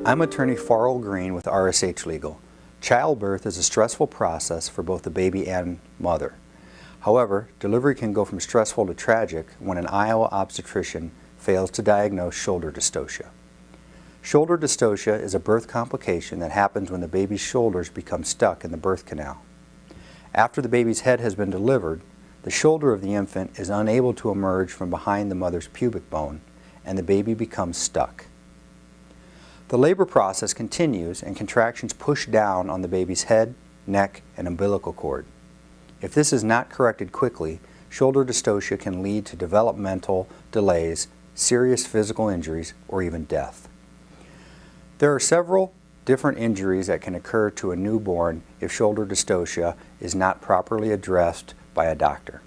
I'm attorney Farrell Green with RSH Legal. Childbirth is a stressful process for both the baby and mother. However, delivery can go from stressful to tragic when an Iowa obstetrician fails to diagnose shoulder dystocia. Shoulder dystocia is a birth complication that happens when the baby's shoulders become stuck in the birth canal. After the baby's head has been delivered, the shoulder of the infant is unable to emerge from behind the mother's pubic bone, and the baby becomes stuck. The labor process continues and contractions push down on the baby's head, neck, and umbilical cord. If this is not corrected quickly, shoulder dystocia can lead to developmental delays, serious physical injuries, or even death. There are several different injuries that can occur to a newborn if shoulder dystocia is not properly addressed by a doctor.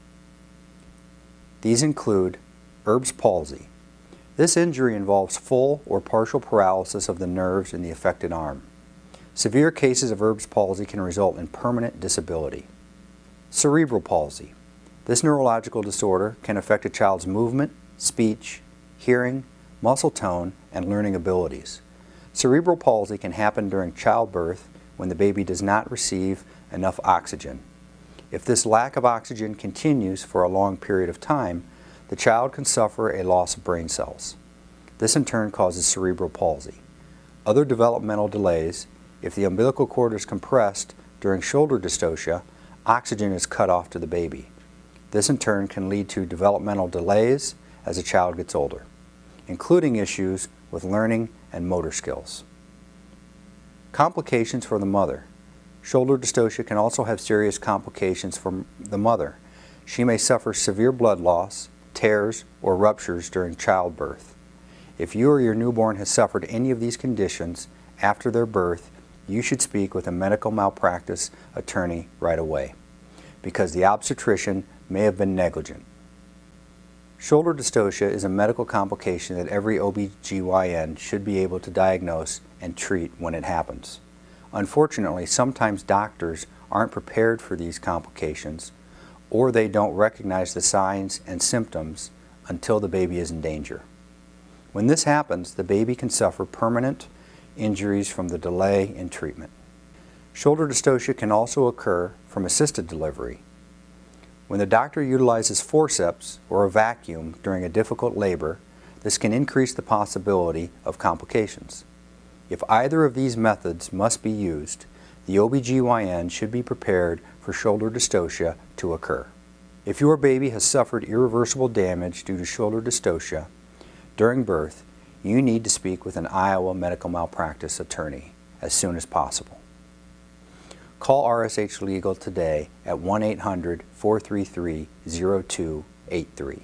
These include Erb's palsy. This injury involves full or partial paralysis of the nerves in the affected arm. Severe cases of Erb's palsy can result in permanent disability. Cerebral palsy. This neurological disorder can affect a child's movement, speech, hearing, muscle tone, and learning abilities. Cerebral palsy can happen during childbirth when the baby does not receive enough oxygen. If this lack of oxygen continues for a long period of time, the child can suffer a loss of brain cells. This in turn causes cerebral palsy. Other developmental delays: if the umbilical cord is compressed during shoulder dystocia, oxygen is cut off to the baby. This in turn can lead to developmental delays as the child gets older, including issues with learning and motor skills. Complications for the mother. Shoulder dystocia can also have serious complications for the mother. She may suffer severe blood loss, tears, or ruptures during childbirth. If you or your newborn has suffered any of these conditions after their birth, you should speak with a medical malpractice attorney right away, because the obstetrician may have been negligent. Shoulder dystocia is a medical complication that every OB-GYN should be able to diagnose and treat when it happens. Unfortunately, sometimes doctors aren't prepared for these complications, or they don't recognize the signs and symptoms until the baby is in danger. When this happens, the baby can suffer permanent injuries from the delay in treatment. Shoulder dystocia can also occur from assisted delivery. When the doctor utilizes forceps or a vacuum during a difficult labor, this can increase the possibility of complications. If either of these methods must be used, the OB-GYN should be prepared for shoulder dystocia to occur. If your baby has suffered irreversible damage due to shoulder dystocia during birth, you need to speak with an Iowa medical malpractice attorney as soon as possible. Call RSH Legal today at 1-800-433-0283.